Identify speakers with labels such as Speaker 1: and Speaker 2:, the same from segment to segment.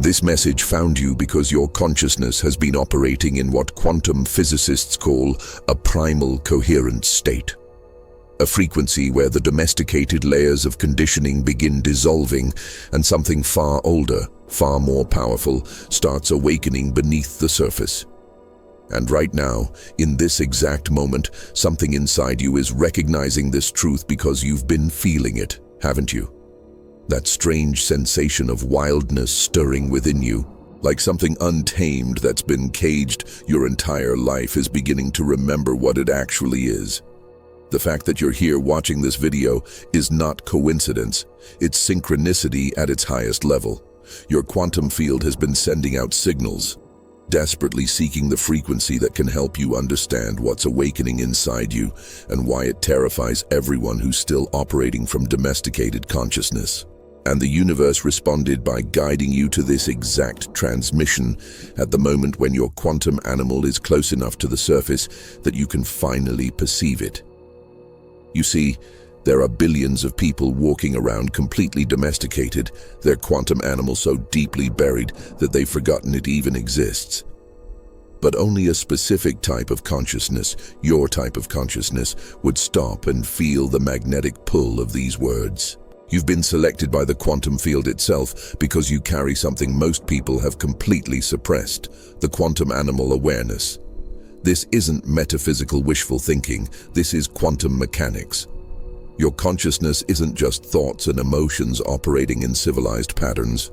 Speaker 1: This message found you because your consciousness has been operating in what quantum physicists call a primal coherent state. A frequency where the domesticated layers of conditioning begin dissolving and something far older, far more powerful, starts awakening beneath the surface. And right now, in this exact moment, something inside you is recognizing this truth because you've been feeling it, haven't you? That strange sensation of wildness stirring within you, like something untamed that's been caged your entire life is beginning to remember what it actually is. The fact that you're here watching this video is not coincidence, it's synchronicity at its highest level. Your quantum field has been sending out signals, desperately seeking the frequency that can help you understand what's awakening inside you and why it terrifies everyone who's still operating from domesticated consciousness. And the universe responded by guiding you to this exact transmission at the moment when your quantum animal is close enough to the surface that you can finally perceive it. You see, there are billions of people walking around completely domesticated, their quantum animal so deeply buried that they've forgotten it even exists. But only a specific type of consciousness, your type of consciousness, would stop and feel the magnetic pull of these words. You've been selected by the quantum field itself because you carry something most people have completely suppressed, the quantum animal awareness. This isn't metaphysical wishful thinking, this is quantum mechanics. Your consciousness isn't just thoughts and emotions operating in civilized patterns.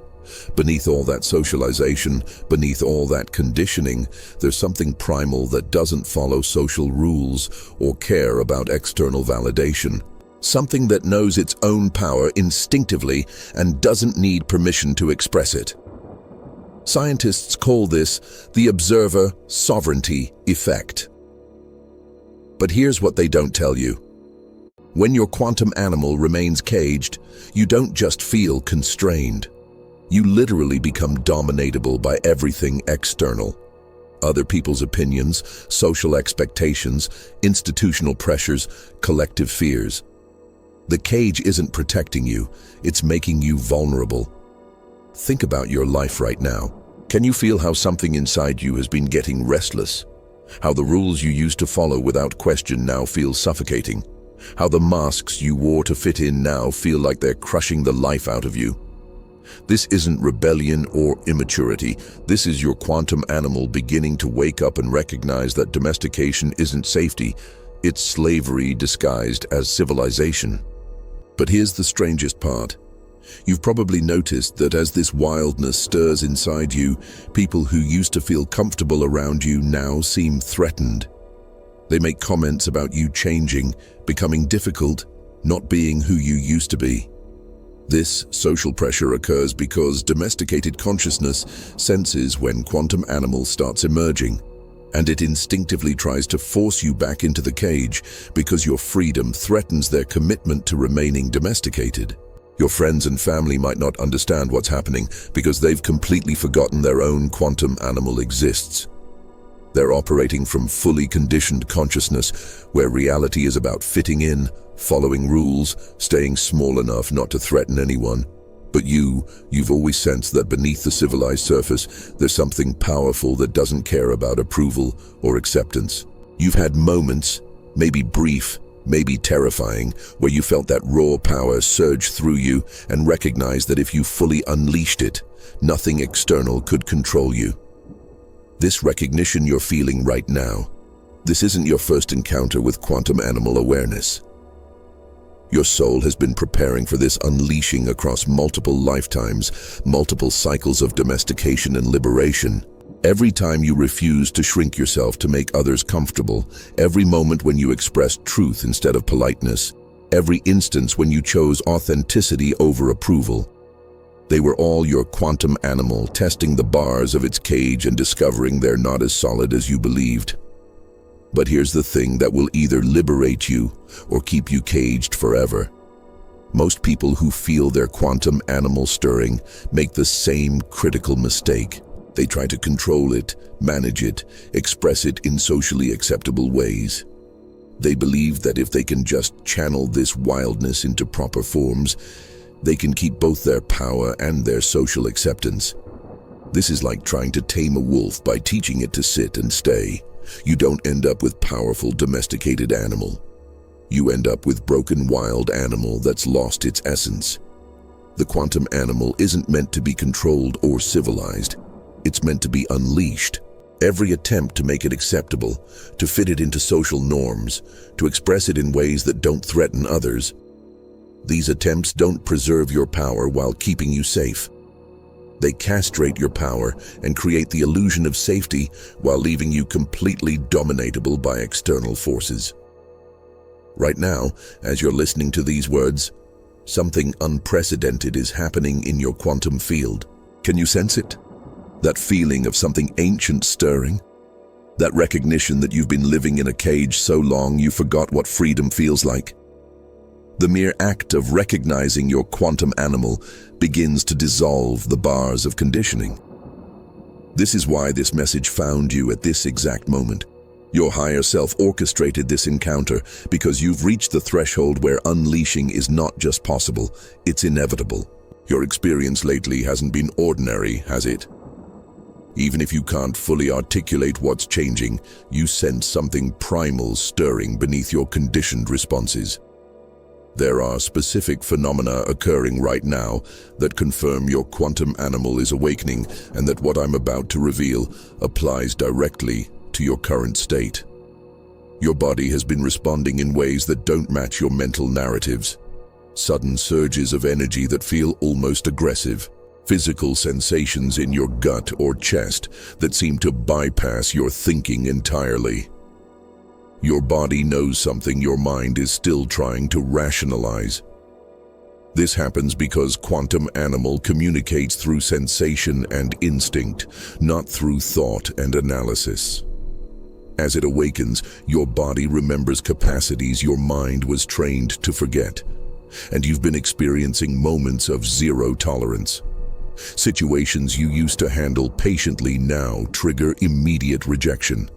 Speaker 1: Beneath all that socialization, beneath all that conditioning, there's something primal that doesn't follow social rules or care about external validation. Something that knows its own power instinctively and doesn't need permission to express it. Scientists call this the observer sovereignty effect. But here's what they don't tell you. When your quantum animal remains caged, you don't just feel constrained. You literally become dominatable by everything external. Other people's opinions, social expectations, institutional pressures, collective fears. The cage isn't protecting you, it's making you vulnerable. Think about your life right now. Can you feel how something inside you has been getting restless? How the rules you used to follow without question now feel suffocating? How the masks you wore to fit in now feel like they're crushing the life out of you? This isn't rebellion or immaturity. This is your quantum animal beginning to wake up and recognize that domestication isn't safety. It's slavery disguised as civilization. But here's the strangest part. You've probably noticed that as this wildness stirs inside you, people who used to feel comfortable around you now seem threatened. They make comments about you changing, becoming difficult, not being who you used to be. This social pressure occurs because domesticated consciousness senses when quantum animal starts emerging, and it instinctively tries to force you back into the cage because your freedom threatens their commitment to remaining domesticated. Your friends and family might not understand what's happening because they've completely forgotten their own quantum animal exists. They're operating from fully conditioned consciousness where reality is about fitting in, following rules, staying small enough not to threaten anyone. But you've always sensed that beneath the civilized surface, there's something powerful that doesn't care about approval or acceptance. You've had moments, maybe brief, maybe terrifying, where you felt that raw power surge through you and recognized that if you fully unleashed it, nothing external could control you. This recognition you're feeling right now, this isn't your first encounter with quantum animal awareness. Your soul has been preparing for this unleashing across multiple lifetimes, multiple cycles of domestication and liberation. Every time you refuse to shrink yourself to make others comfortable, every moment when you expressed truth instead of politeness, every instance when you chose authenticity over approval. They were all your quantum animal testing the bars of its cage and discovering they're not as solid as you believed. But here's the thing that will either liberate you or keep you caged forever. Most people who feel their quantum animal stirring make the same critical mistake. They try to control it, manage it, express it in socially acceptable ways. They believe that if they can just channel this wildness into proper forms, they can keep both their power and their social acceptance. This is like trying to tame a wolf by teaching it to sit and stay. You don't end up with powerful domesticated animal. You end up with broken wild animal that's lost its essence. The quantum animal isn't meant to be controlled or civilized. It's meant to be unleashed. Every attempt to make it acceptable, to fit it into social norms, to express it in ways that don't threaten others. These attempts don't preserve your power while keeping you safe. They castrate your power and create the illusion of safety while leaving you completely dominatable by external forces. Right now, as you're listening to these words, something unprecedented is happening in your quantum field. Can you sense it? That feeling of something ancient stirring? That recognition that you've been living in a cage so long you forgot what freedom feels like? The mere act of recognizing your quantum animal begins to dissolve the bars of conditioning. This is why this message found you at this exact moment. Your higher self orchestrated this encounter because you've reached the threshold where unleashing is not just possible, it's inevitable. Your experience lately hasn't been ordinary, has it? Even if you can't fully articulate what's changing, you sense something primal stirring beneath your conditioned responses. There are specific phenomena occurring right now that confirm your quantum animal is awakening and that what I'm about to reveal applies directly to your current state. Your body has been responding in ways that don't match your mental narratives. Sudden surges of energy that feel almost aggressive. Physical sensations in your gut or chest that seem to bypass your thinking entirely. Your body knows something your mind is still trying to rationalize. This happens because quantum animal communicates through sensation and instinct, not through thought and analysis. As it awakens, your body remembers capacities your mind was trained to forget, and you've been experiencing moments of zero tolerance. Situations you used to handle patiently now trigger immediate rejection.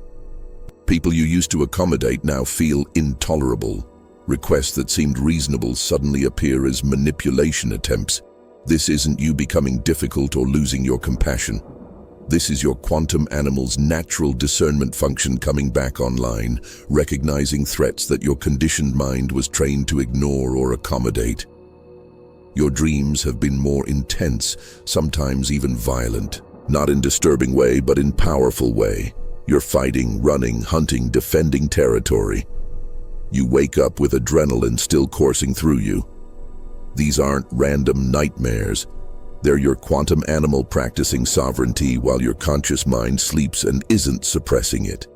Speaker 1: People you used to accommodate now feel intolerable. Requests that seemed reasonable suddenly appear as manipulation attempts. This isn't you becoming difficult or losing your compassion. This is your quantum animal's natural discernment function coming back online, recognizing threats that your conditioned mind was trained to ignore or accommodate. Your dreams have been more intense, sometimes even violent. Not in disturbing way, but in powerful way. You're fighting, running, hunting, defending territory. You wake up with adrenaline still coursing through you. These aren't random nightmares. They're your quantum animal practicing sovereignty while your conscious mind sleeps and isn't suppressing it.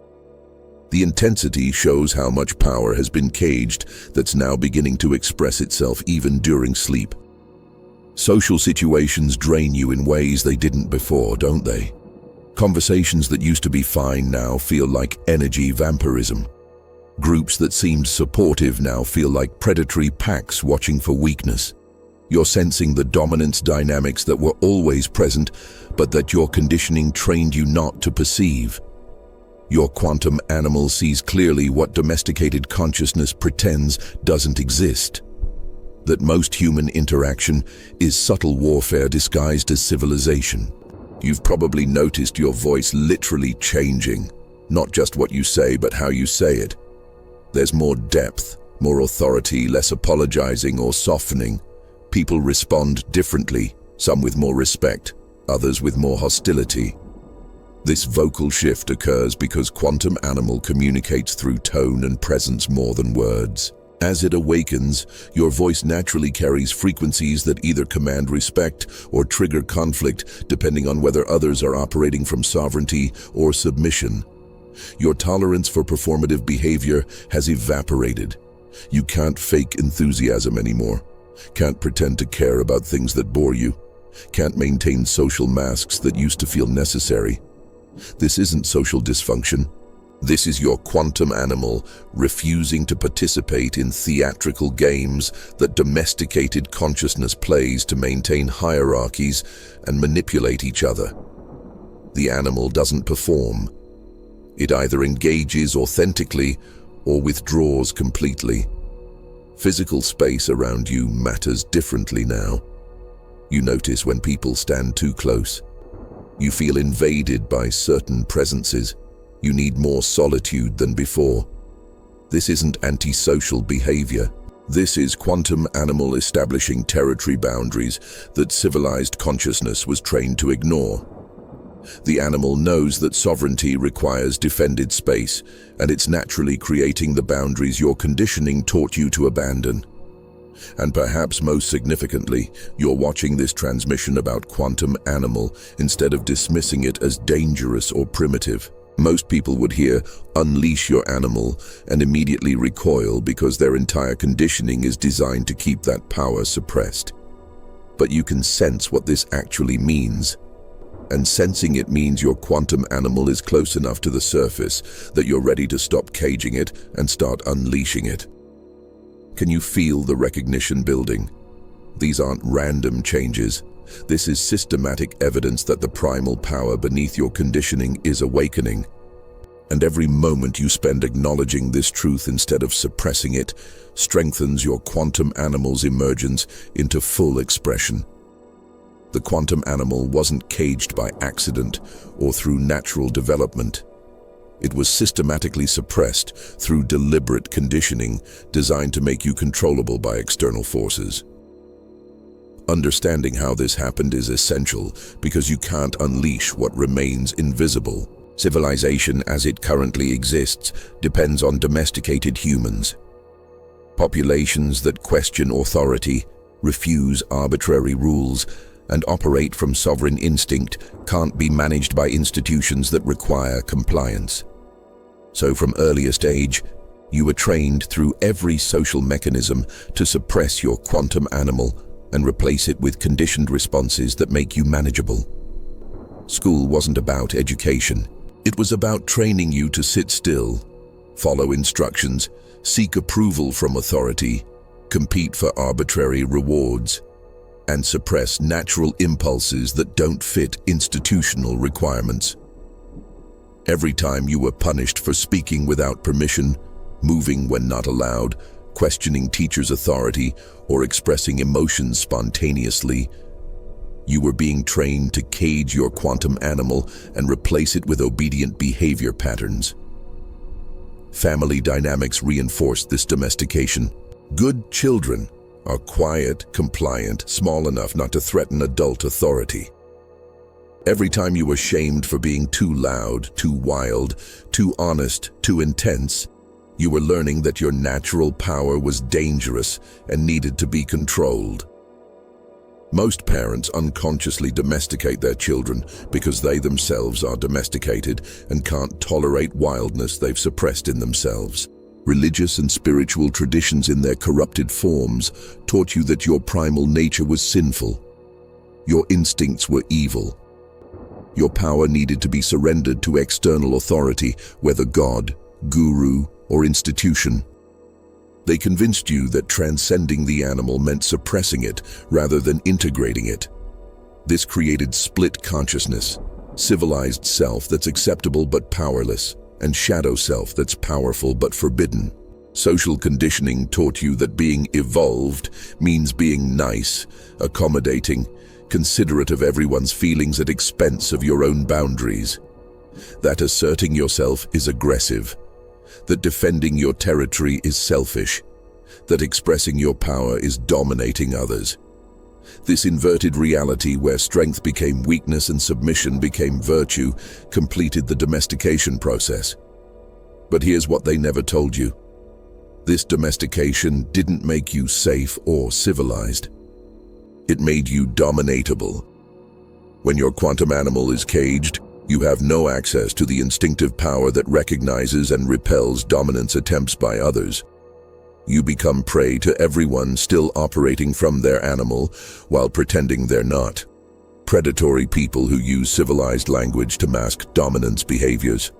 Speaker 1: The intensity shows how much power has been caged that's now beginning to express itself even during sleep. Social situations drain you in ways they didn't before, don't they? Conversations that used to be fine now feel like energy vampirism. Groups that seemed supportive now feel like predatory packs watching for weakness. You're sensing the dominance dynamics that were always present, but that your conditioning trained you not to perceive. Your quantum animal sees clearly what domesticated consciousness pretends doesn't exist. That most human interaction is subtle warfare disguised as civilization. You've probably noticed your voice literally changing, not just what you say, but how you say it. There's more depth, more authority, less apologizing or softening. People respond differently, some with more respect, others with more hostility. This vocal shift occurs because quantum animal communicates through tone and presence more than words. As it awakens, your voice naturally carries frequencies that either command respect or trigger conflict, depending on whether others are operating from sovereignty or submission. Your tolerance for performative behavior has evaporated. You can't fake enthusiasm anymore. Can't pretend to care about things that bore you. Can't maintain social masks that used to feel necessary. This isn't social dysfunction. This is your quantum animal refusing to participate in theatrical games that domesticated consciousness plays to maintain hierarchies and manipulate each other. The animal doesn't perform. It either engages authentically or withdraws completely. Physical space around you matters differently now. You notice when people stand too close. You feel invaded by certain presences. You need more solitude than before. This isn't antisocial behavior. This is quantum animal establishing territory boundaries that civilized consciousness was trained to ignore. The animal knows that sovereignty requires defended space, and it's naturally creating the boundaries your conditioning taught you to abandon. And perhaps most significantly, you're watching this transmission about quantum animal instead of dismissing it as dangerous or primitive. Most people would hear, "Unleash your animal," and immediately recoil because their entire conditioning is designed to keep that power suppressed. But you can sense what this actually means. And sensing it means your quantum animal is close enough to the surface that you're ready to stop caging it and start unleashing it. Can you feel the recognition building? These aren't random changes. This is systematic evidence that the primal power beneath your conditioning is awakening. And every moment you spend acknowledging this truth instead of suppressing it strengthens your quantum animal's emergence into full expression. The quantum animal wasn't caged by accident or through natural development. It was systematically suppressed through deliberate conditioning designed to make you controllable by external forces. Understanding how this happened is essential because you can't unleash what remains invisible. Civilization as it currently exists depends on domesticated humans. Populations that question authority, refuse arbitrary rules, and operate from sovereign instinct can't be managed by institutions that require compliance. So from earliest age, you were trained through every social mechanism to suppress your quantum animal and replace it with conditioned responses that make you manageable. School wasn't about education. It was about training you to sit still, follow instructions, seek approval from authority, compete for arbitrary rewards, and suppress natural impulses that don't fit institutional requirements. Every time you were punished for speaking without permission, moving when not allowed, questioning teachers' authority, or expressing emotions spontaneously, you were being trained to cage your quantum animal and replace it with obedient behavior patterns. Family dynamics reinforced this domestication. Good children are quiet, compliant, small enough not to threaten adult authority. Every time you were shamed for being too loud, too wild, too honest, too intense, you were learning that your natural power was dangerous and needed to be controlled. Most parents unconsciously domesticate their children because they themselves are domesticated and can't tolerate wildness they've suppressed in themselves. Religious and spiritual traditions in their corrupted forms taught you that your primal nature was sinful. Your instincts were evil. Your power needed to be surrendered to external authority, whether God, guru, or institution. They convinced you that transcending the animal meant suppressing it rather than integrating it. This created split consciousness, civilized self that's acceptable but powerless, and shadow self that's powerful but forbidden. Social conditioning taught you that being evolved means being nice, accommodating, considerate of everyone's feelings at expense of your own boundaries. That asserting yourself is aggressive, that defending your territory is selfish, that expressing your power is dominating others. This inverted reality where strength became weakness and submission became virtue completed the domestication process. But here's what they never told you. This domestication didn't make you safe or civilized. It made you dominatable. When your quantum animal is caged, you have no access to the instinctive power that recognizes and repels dominance attempts by others. You become prey to everyone still operating from their animal while pretending they're not. Predatory people who use civilized language to mask dominance behaviors.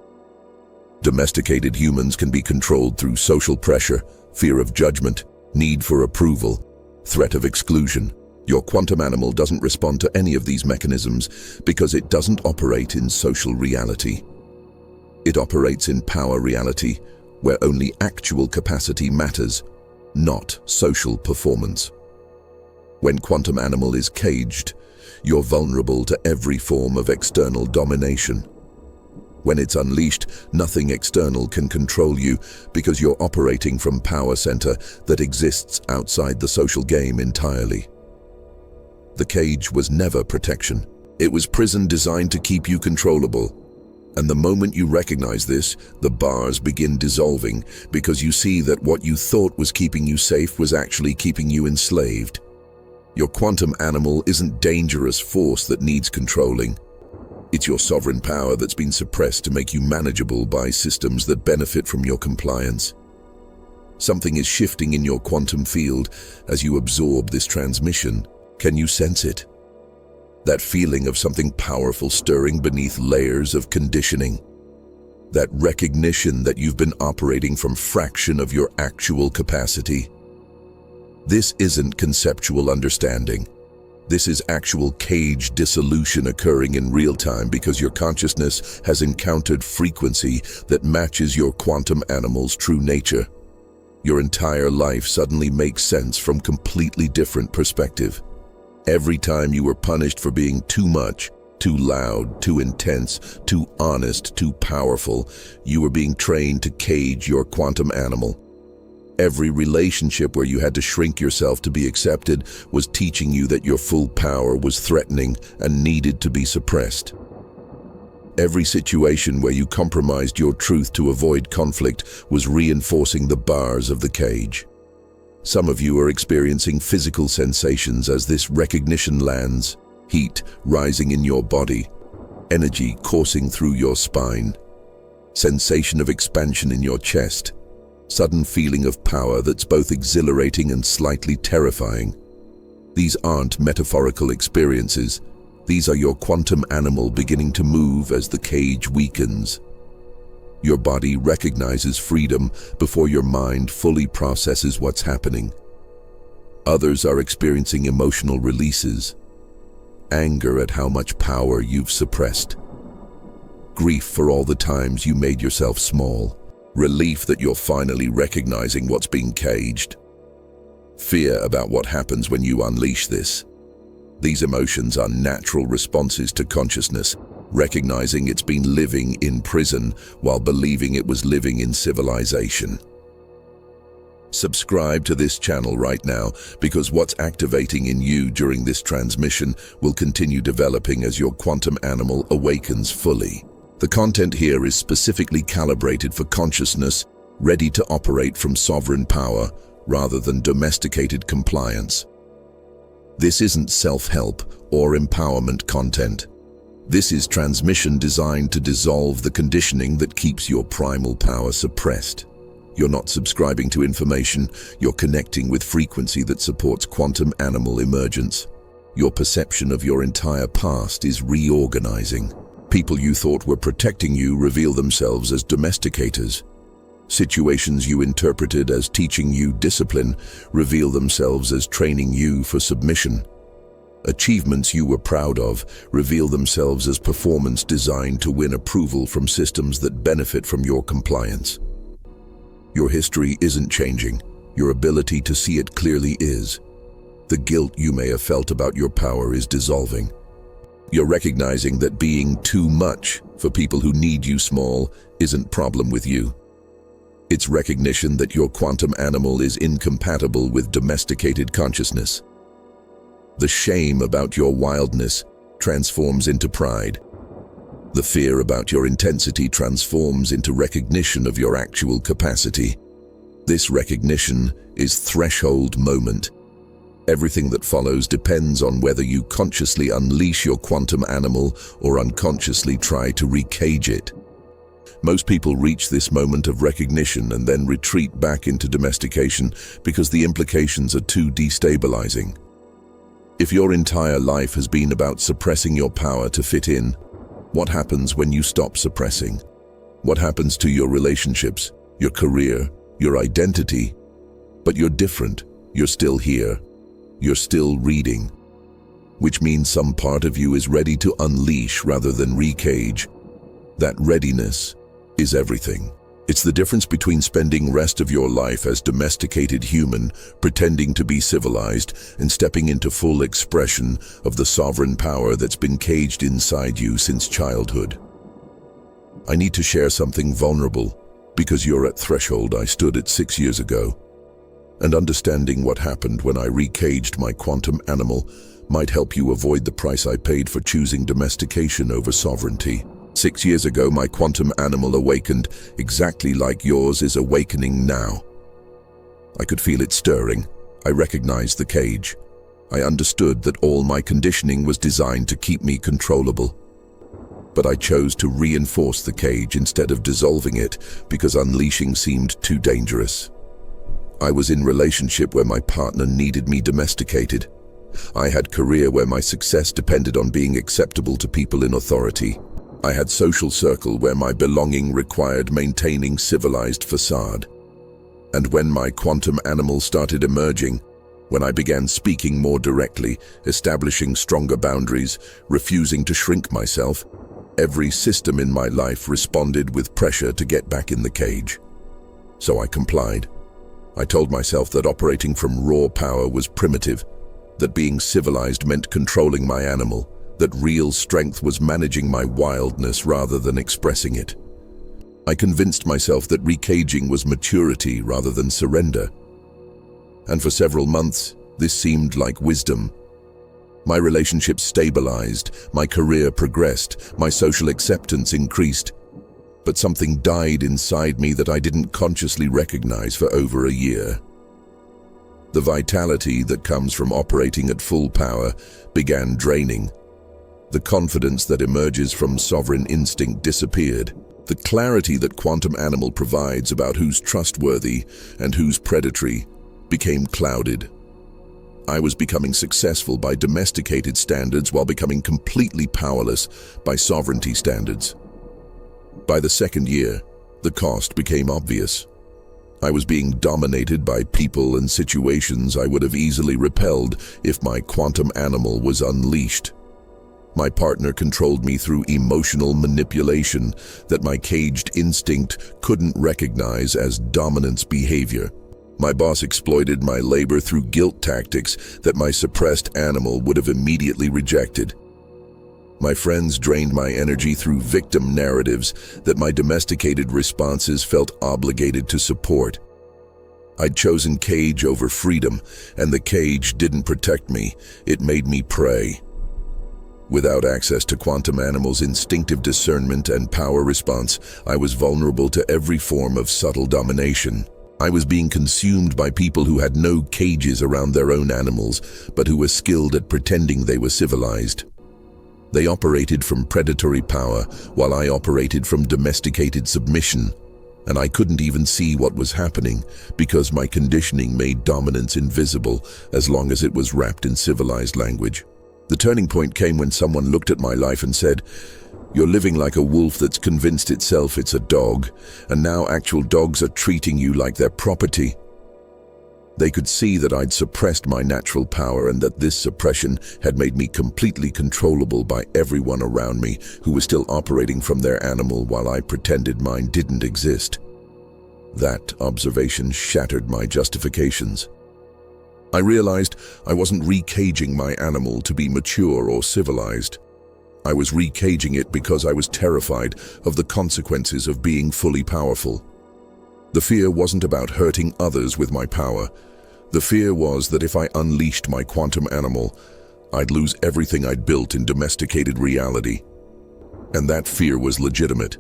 Speaker 1: Domesticated humans can be controlled through social pressure, fear of judgment, need for approval, threat of exclusion. Your quantum animal doesn't respond to any of these mechanisms because it doesn't operate in social reality. It operates in power reality, where only actual capacity matters, not social performance. When quantum animal is caged, you're vulnerable to every form of external domination. When it's unleashed, nothing external can control you because you're operating from power center that exists outside the social game entirely. The cage was never protection. It was prison designed to keep you controllable. And the moment you recognize this, the bars begin dissolving because you see that what you thought was keeping you safe was actually keeping you enslaved. Your quantum animal isn't dangerous force that needs controlling. It's your sovereign power that's been suppressed to make you manageable by systems that benefit from your compliance. Something is shifting in your quantum field as you absorb this transmission. Can you sense it? That feeling of something powerful stirring beneath layers of conditioning. That recognition that you've been operating from fraction of your actual capacity. This isn't conceptual understanding. This is actual cage dissolution occurring in real time because your consciousness has encountered frequency that matches your quantum animal's true nature. Your entire life suddenly makes sense from completely different perspective. Every time you were punished for being too much, too loud, too intense, too honest, too powerful, you were being trained to cage your quantum animal. Every relationship where you had to shrink yourself to be accepted was teaching you that your full power was threatening and needed to be suppressed. Every situation where you compromised your truth to avoid conflict was reinforcing the bars of the cage. Some of you are experiencing physical sensations as this recognition lands, heat rising in your body, energy coursing through your spine, sensation of expansion in your chest, sudden feeling of power that's both exhilarating and slightly terrifying. These aren't metaphorical experiences. These are your quantum animal beginning to move as the cage weakens. Your body recognizes freedom before your mind fully processes what's happening. Others are experiencing emotional releases, anger at how much power you've suppressed, grief for all the times you made yourself small, relief that you're finally recognizing what's being caged, fear about what happens when you unleash this. These emotions are natural responses to consciousness, recognizing it's been living in prison while believing it was living in civilization. Subscribe to this channel right now because what's activating in you during this transmission will continue developing as your quantum animal awakens fully. The content here is specifically calibrated for consciousness, ready to operate from sovereign power rather than domesticated compliance. This isn't self-help or empowerment content. This is transmission designed to dissolve the conditioning that keeps your primal power suppressed. You're not subscribing to information, you're connecting with frequency that supports quantum animal emergence. Your perception of your entire past is reorganizing. People you thought were protecting you reveal themselves as domesticators. Situations you interpreted as teaching you discipline reveal themselves as training you for submission. Achievements you were proud of reveal themselves as performance designed to win approval from systems that benefit from your compliance. Your history isn't changing. Your ability to see it clearly is. The guilt you may have felt about your power is dissolving. You're recognizing that being too much for people who need you small isn't problem with you. It's recognition that your quantum animal is incompatible with domesticated consciousness. The shame about your wildness transforms into pride. The fear about your intensity transforms into recognition of your actual capacity. This recognition is threshold moment. Everything that follows depends on whether you consciously unleash your quantum animal or unconsciously try to recage it. Most people reach this moment of recognition and then retreat back into domestication because the implications are too destabilizing. If your entire life has been about suppressing your power to fit in, what happens when you stop suppressing? What happens to your relationships, your career, your identity? But you're different. You're still here. You're still reading. Which means some part of you is ready to unleash rather than recage. That readiness is everything. It's the difference between spending rest of your life as domesticated human, pretending to be civilized, and stepping into full expression of the sovereign power that's been caged inside you since childhood. I need to share something vulnerable, because you're at threshold I stood at 6 years ago. And understanding what happened when I recaged my quantum animal might help you avoid the price I paid for choosing domestication over sovereignty. 6 years ago, my quantum animal awakened, exactly like yours is awakening now. I could feel it stirring. I recognized the cage. I understood that all my conditioning was designed to keep me controllable. But I chose to reinforce the cage instead of dissolving it because unleashing seemed too dangerous. I was in a relationship where my partner needed me domesticated. I had a career where my success depended on being acceptable to people in authority. I had a social circle where my belonging required maintaining civilized facade. And when my quantum animal started emerging, when I began speaking more directly, establishing stronger boundaries, refusing to shrink myself, every system in my life responded with pressure to get back in the cage. So I complied. I told myself that operating from raw power was primitive, that being civilized meant controlling my animal, that real strength was managing my wildness rather than expressing it. I convinced myself that recaging was maturity rather than surrender. And for several months, this seemed like wisdom. My relationship stabilized, my career progressed, my social acceptance increased. But something died inside me that I didn't consciously recognize for over a year. The vitality that comes from operating at full power began draining. The confidence that emerges from sovereign instinct disappeared. The clarity that quantum animal provides about who's trustworthy and who's predatory became clouded. I was becoming successful by domesticated standards while becoming completely powerless by sovereignty standards. By the second year, the cost became obvious. I was being dominated by people and situations I would have easily repelled if my quantum animal was unleashed. My partner controlled me through emotional manipulation that my caged instinct couldn't recognize as dominance behavior. My boss exploited my labor through guilt tactics that my suppressed animal would have immediately rejected. My friends drained my energy through victim narratives that my domesticated responses felt obligated to support. I'd chosen cage over freedom, and the cage didn't protect me, it made me prey. Without access to quantum animal's instinctive discernment and power response, I was vulnerable to every form of subtle domination. I was being consumed by people who had no cages around their own animals, but who were skilled at pretending they were civilized. They operated from predatory power, while I operated from domesticated submission. And I couldn't even see what was happening, because my conditioning made dominance invisible as long as it was wrapped in civilized language. The turning point came when someone looked at my life and said, "You're living like a wolf that's convinced itself it's a dog, and now actual dogs are treating you like their property." They could see that I'd suppressed my natural power and that this suppression had made me completely controllable by everyone around me who was still operating from their animal while I pretended mine didn't exist. That observation shattered my justifications. I realized I wasn't recaging my animal to be mature or civilized. I was recaging it because I was terrified of the consequences of being fully powerful. The fear wasn't about hurting others with my power. The fear was that if I unleashed my quantum animal, I'd lose everything I'd built in domesticated reality. And that fear was legitimate.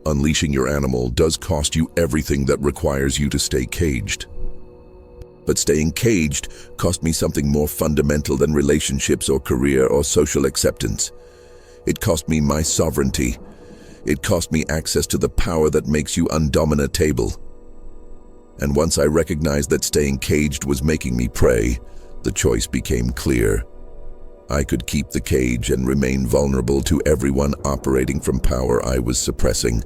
Speaker 1: Unleashing your animal does cost you everything that requires you to stay caged. But staying caged cost me something more fundamental than relationships or career or social acceptance. It cost me my sovereignty. It cost me access to the power that makes you undominatable. And once I recognized that staying caged was making me prey, the choice became clear. I could keep the cage and remain vulnerable to everyone operating from power I was suppressing.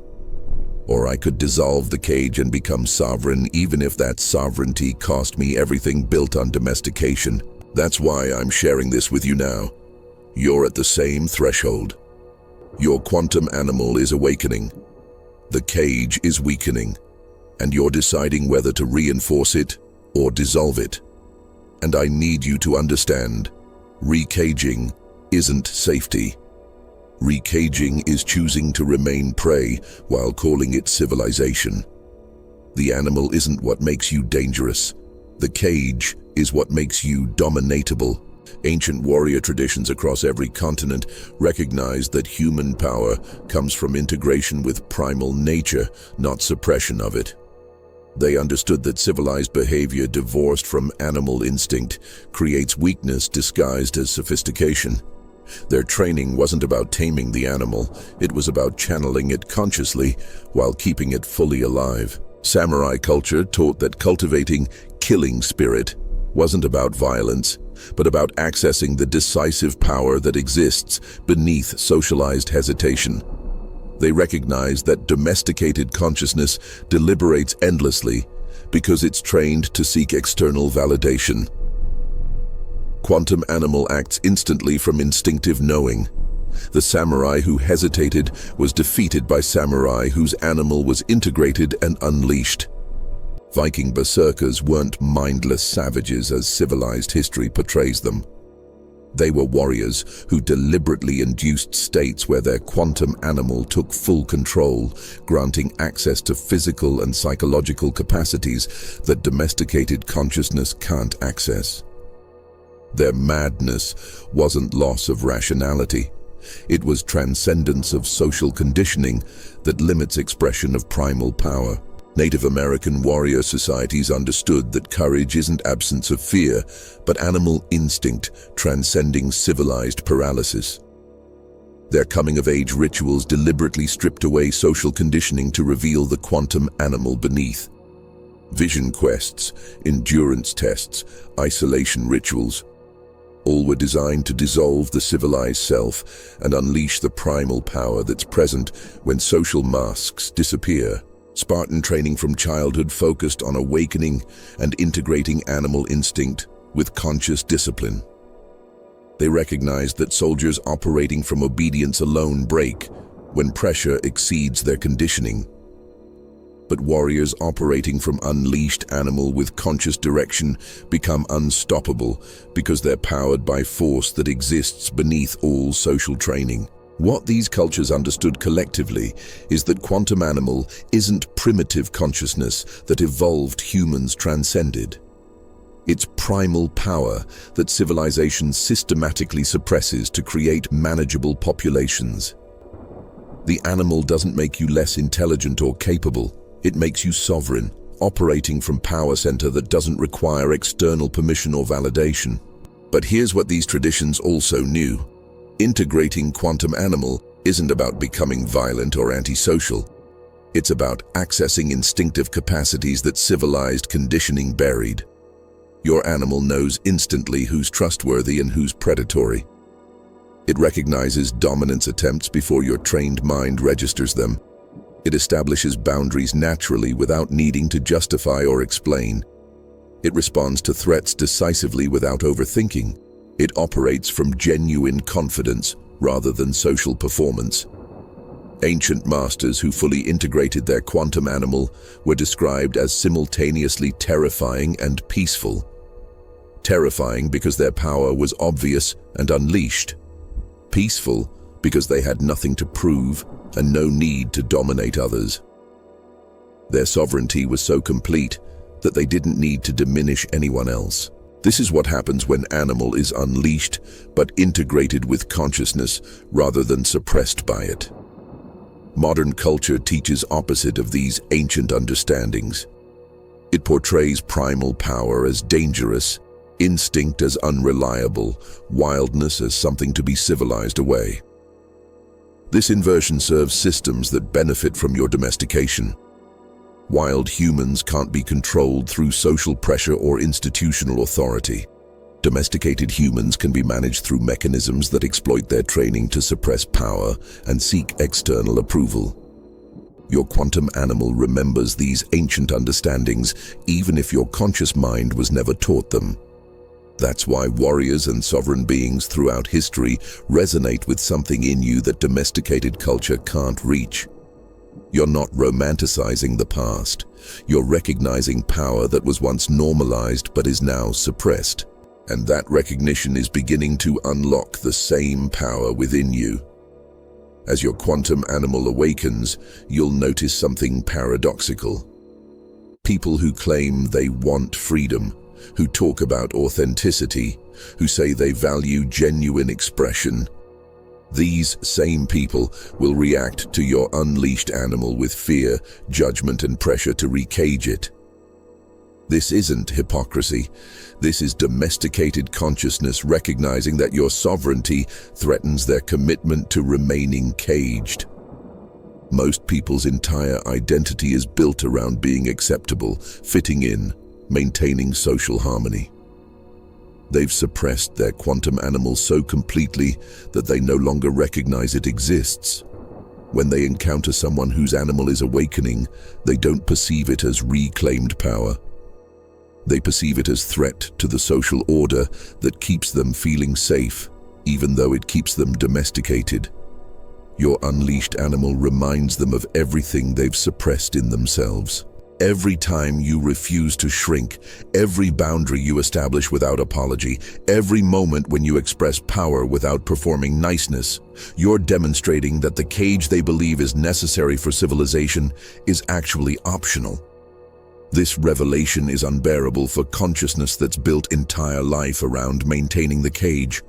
Speaker 1: Or I could dissolve the cage and become sovereign, even if that sovereignty cost me everything built on domestication. That's why I'm sharing this with you now. You're at the same threshold. Your quantum animal is awakening. The cage is weakening, and you're deciding whether to reinforce it or dissolve it. And I need you to understand, recaging isn't safety. Recaging is choosing to remain prey while calling it civilization. The animal isn't what makes you dangerous. The cage is what makes you dominatable. Ancient warrior traditions across every continent recognized that human power comes from integration with primal nature, not suppression of it. They understood that civilized behavior divorced from animal instinct creates weakness disguised as sophistication. Their training wasn't about taming the animal, it was about channeling it consciously while keeping it fully alive. Samurai culture taught that cultivating killing spirit wasn't about violence, but about accessing the decisive power that exists beneath socialized hesitation. They recognized that domesticated consciousness deliberates endlessly because it's trained to seek external validation. Quantum animal acts instantly from instinctive knowing. The samurai who hesitated was defeated by samurai whose animal was integrated and unleashed. Viking berserkers weren't mindless savages as civilized history portrays them. They were warriors who deliberately induced states where their quantum animal took full control, granting access to physical and psychological capacities that domesticated consciousness can't access. Their madness wasn't loss of rationality. It was transcendence of social conditioning that limits expression of primal power. Native American warrior societies understood that courage isn't absence of fear, but animal instinct transcending civilized paralysis. Their coming-of-age rituals deliberately stripped away social conditioning to reveal the quantum animal beneath. Vision quests, endurance tests, isolation rituals, all were designed to dissolve the civilized self and unleash the primal power that's present when social masks disappear. Spartan training from childhood focused on awakening and integrating animal instinct with conscious discipline. They recognized that soldiers operating from obedience alone break when pressure exceeds their conditioning. But warriors operating from unleashed animal with conscious direction become unstoppable because they're powered by force that exists beneath all social training. What these cultures understood collectively is that quantum animal isn't primitive consciousness that evolved humans transcended. It's primal power that civilization systematically suppresses to create manageable populations. The animal doesn't make you less intelligent or capable. It makes you sovereign, operating from power center that doesn't require external permission or validation. But here's what these traditions also knew. Integrating quantum animal isn't about becoming violent or antisocial. It's about accessing instinctive capacities that civilized conditioning buried. Your animal knows instantly who's trustworthy and who's predatory. It recognizes dominance attempts before your trained mind registers them. It establishes boundaries naturally without needing to justify or explain. It responds to threats decisively without overthinking. It operates from genuine confidence rather than social performance. Ancient masters who fully integrated their quantum animal were described as simultaneously terrifying and peaceful. Terrifying because their power was obvious and unleashed. Peaceful because they had nothing to prove and no need to dominate others. Their sovereignty was so complete that they didn't need to diminish anyone else. This is what happens when animal is unleashed but integrated with consciousness rather than suppressed by it. Modern culture teaches opposite of these ancient understandings. It portrays primal power as dangerous, instinct as unreliable, wildness as something to be civilized away. This inversion serves systems that benefit from your domestication. Wild humans can't be controlled through social pressure or institutional authority. Domesticated humans can be managed through mechanisms that exploit their training to suppress power and seek external approval. Your quantum animal remembers these ancient understandings even if your conscious mind was never taught them. That's why warriors and sovereign beings throughout history resonate with something in you that domesticated culture can't reach. You're not romanticizing the past. You're recognizing power that was once normalized but is now suppressed. And that recognition is beginning to unlock the same power within you. As your quantum animal awakens, you'll notice something paradoxical. People who claim they want freedom, who talk about authenticity, who say they value genuine expression, these same people will react to your unleashed animal with fear, judgment, and pressure to recage it. This isn't hypocrisy. This is domesticated consciousness recognizing that your sovereignty threatens their commitment to remaining caged. Most people's entire identity is built around being acceptable, fitting in, maintaining social harmony. They've suppressed their quantum animal so completely that they no longer recognize it exists. When they encounter someone whose animal is awakening, they don't perceive it as reclaimed power. They perceive it as threat to the social order that keeps them feeling safe, even though it keeps them domesticated. Your unleashed animal reminds them of everything they've suppressed in themselves. Every time you refuse to shrink, every boundary you establish without apology, every moment when you express power without performing niceness, you're demonstrating that the cage they believe is necessary for civilization is actually optional. This revelation is unbearable for consciousness that's built entire life around maintaining the cage.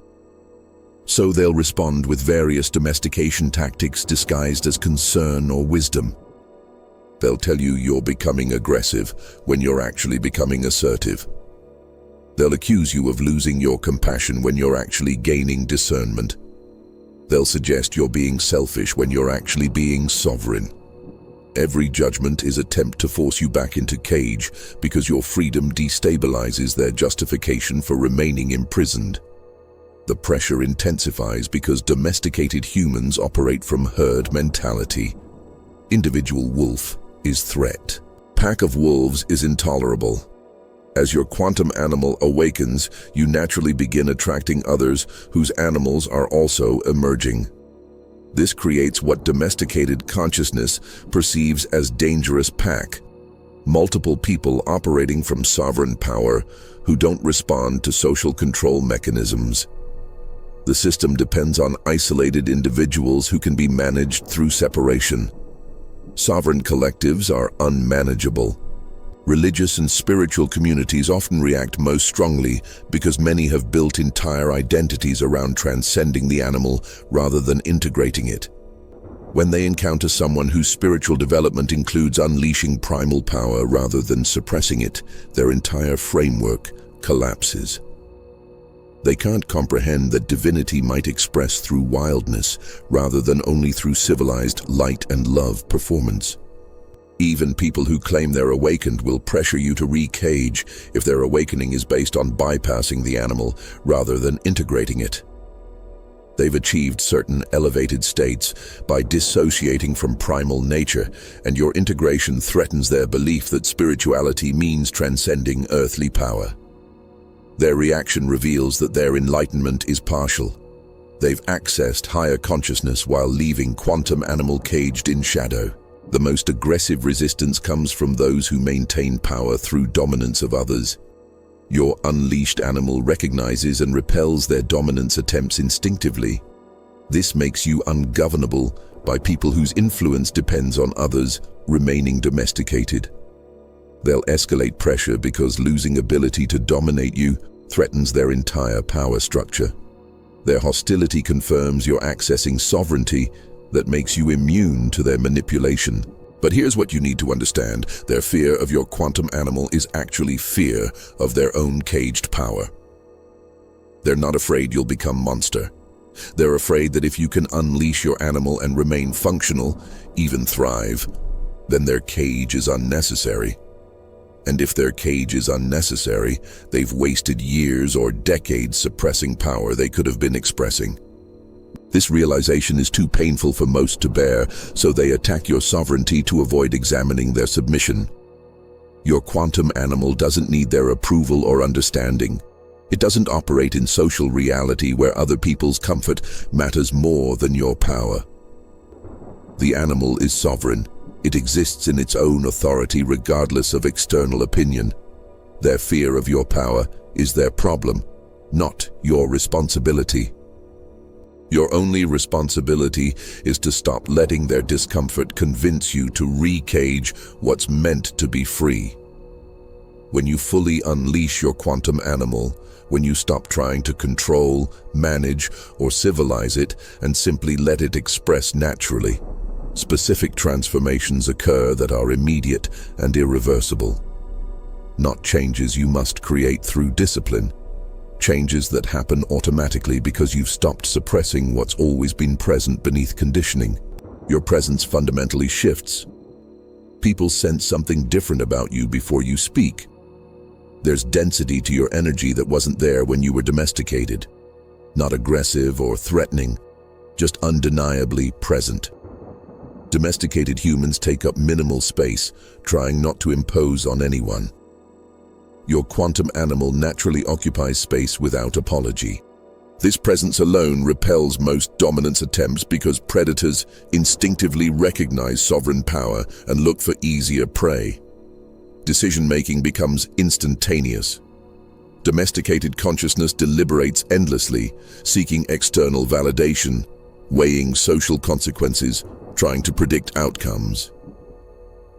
Speaker 1: So they'll respond with various domestication tactics disguised as concern or wisdom. They'll tell you you're becoming aggressive when you're actually becoming assertive. They'll accuse you of losing your compassion when you're actually gaining discernment. They'll suggest you're being selfish when you're actually being sovereign. Every judgment is an attempt to force you back into cage because your freedom destabilizes their justification for remaining imprisoned. The pressure intensifies because domesticated humans operate from herd mentality. Individual wolf is threat. Pack of wolves is intolerable. As your quantum animal awakens, you naturally begin attracting others whose animals are also emerging. This creates what domesticated consciousness perceives as dangerous pack. Multiple people operating from sovereign power who don't respond to social control mechanisms. The system depends on isolated individuals who can be managed through separation. Sovereign collectives are unmanageable. Religious and spiritual communities often react most strongly because many have built entire identities around transcending the animal rather than integrating it. When they encounter someone whose spiritual development includes unleashing primal power rather than suppressing it, their entire framework collapses. They can't comprehend that divinity might express through wildness rather than only through civilized light and love performance. Even people who claim they're awakened will pressure you to recage if their awakening is based on bypassing the animal rather than integrating it. They've achieved certain elevated states by dissociating from primal nature, and your integration threatens their belief that spirituality means transcending earthly power. Their reaction reveals that their enlightenment is partial. They've accessed higher consciousness while leaving quantum animal caged in shadow. The most aggressive resistance comes from those who maintain power through dominance of others. Your unleashed animal recognizes and repels their dominance attempts instinctively. This makes you ungovernable by people whose influence depends on others remaining domesticated. They'll escalate pressure because losing ability to dominate you threatens their entire power structure. Their hostility confirms you're accessing sovereignty that makes you immune to their manipulation. But here's what you need to understand. Their fear of your quantum animal is actually fear of their own caged power. They're not afraid you'll become monster. They're afraid that if you can unleash your animal and remain functional, even thrive, then their cage is unnecessary. And if their cage is unnecessary, they've wasted years or decades suppressing power they could have been expressing. This realization is too painful for most to bear, so they attack your sovereignty to avoid examining their submission. Your quantum animal doesn't need their approval or understanding. It doesn't operate in social reality where other people's comfort matters more than your power. The animal is sovereign, It exists in its own authority regardless of external opinion. Their fear of your power is their problem, not your responsibility. Your only responsibility is to stop letting their discomfort convince you to recage what's meant to be free. When you fully unleash your quantum animal, when you stop trying to control, manage, or civilize it and simply let it express naturally, specific transformations occur that are immediate and irreversible. Not changes you must create through discipline, changes that happen automatically because you've stopped suppressing what's always been present beneath conditioning. Your presence fundamentally shifts. People sense something different about you before you speak. There's density to your energy that wasn't there when you were domesticated. Not aggressive or threatening, just undeniably present. Domesticated humans take up minimal space, trying not to impose on anyone. Your quantum animal naturally occupies space without apology. This presence alone repels most dominance attempts because predators instinctively recognize sovereign power and look for easier prey. Decision-making becomes instantaneous. Domesticated consciousness deliberates endlessly, seeking external validation, weighing social consequences, trying to predict outcomes.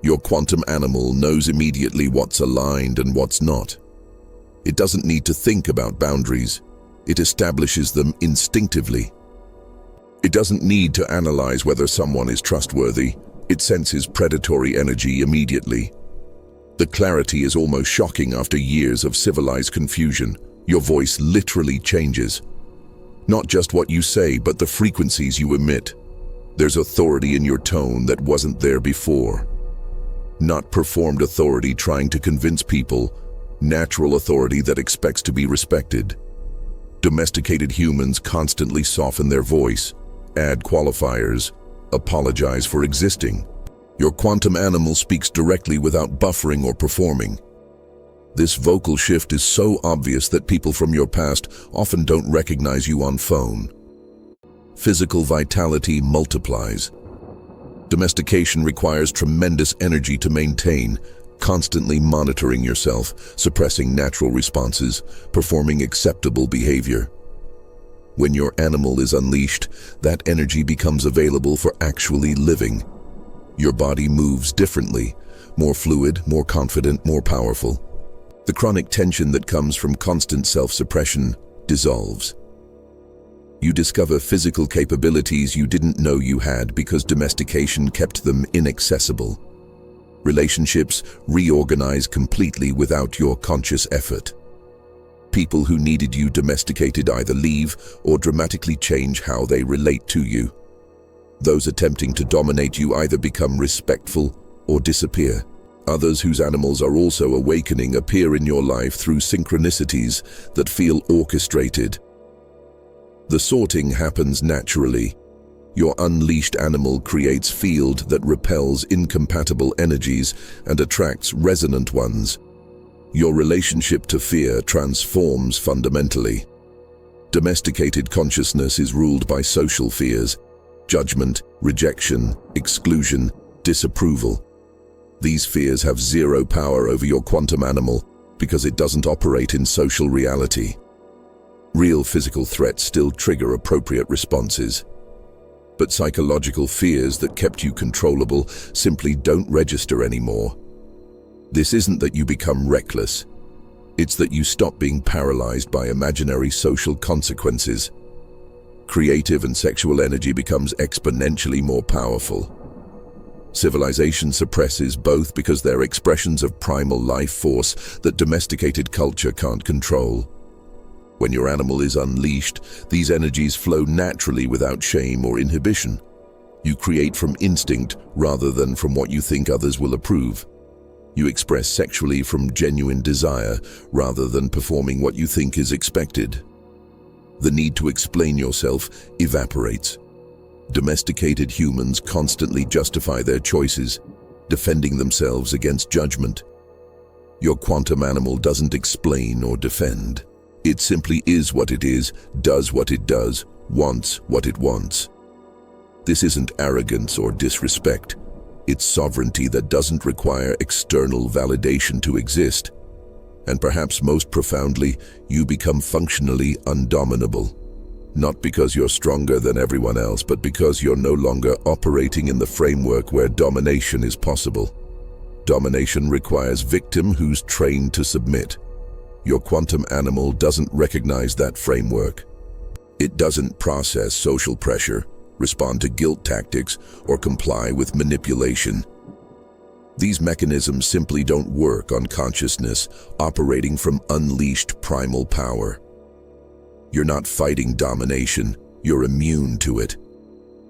Speaker 1: Your quantum animal knows immediately what's aligned and what's not. It doesn't need to think about boundaries. It establishes them instinctively. It doesn't need to analyze whether someone is trustworthy. It senses predatory energy immediately. The clarity is almost shocking after years of civilized confusion. Your voice literally changes. Not just what you say, but the frequencies you emit. There's authority in your tone that wasn't there before. Not performed authority trying to convince people, natural authority that expects to be respected. Domesticated humans constantly soften their voice, add qualifiers, apologize for existing. Your quantum animal speaks directly without buffering or performing. This vocal shift is so obvious that people from your past often don't recognize you on phone. Physical vitality multiplies. Domestication requires tremendous energy to maintain, constantly monitoring yourself, suppressing natural responses, performing acceptable behavior. When your animal is unleashed, that energy becomes available for actually living. Your body moves differently, more fluid, more confident, more powerful. The chronic tension that comes from constant self-suppression dissolves. You discover physical capabilities you didn't know you had because domestication kept them inaccessible. Relationships reorganize completely without your conscious effort. People who needed you domesticated either leave or dramatically change how they relate to you. Those attempting to dominate you either become respectful or disappear. Others whose animals are also awakening appear in your life through synchronicities that feel orchestrated. The sorting happens naturally. Your unleashed animal creates field that repels incompatible energies and attracts resonant ones. Your relationship to fear transforms fundamentally. Domesticated consciousness is ruled by social fears: judgment, rejection, exclusion, disapproval. These fears have zero power over your quantum animal because it doesn't operate in social reality. Real physical threats still trigger appropriate responses, but psychological fears that kept you controllable simply don't register anymore. This isn't that you become reckless. It's that you stop being paralyzed by imaginary social consequences. Creative and sexual energy becomes exponentially more powerful. Civilization suppresses both because they're expressions of primal life force that domesticated culture can't control. When your animal is unleashed, these energies flow naturally without shame or inhibition. You create from instinct rather than from what you think others will approve. You express sexually from genuine desire rather than performing what you think is expected. The need to explain yourself evaporates. Domesticated humans constantly justify their choices, defending themselves against judgment. Your quantum animal doesn't explain or defend. It simply is what it is, does what it does, wants what it wants. This isn't arrogance or disrespect. It's sovereignty that doesn't require external validation to exist. And perhaps most profoundly, you become functionally undominable. Not because you're stronger than everyone else, but because you're no longer operating in the framework where domination is possible. Domination requires victim who's trained to submit. Your quantum animal doesn't recognize that framework. It doesn't process social pressure, respond to guilt tactics, or comply with manipulation. These mechanisms simply don't work on consciousness operating from unleashed primal power. You're not fighting domination, you're immune to it.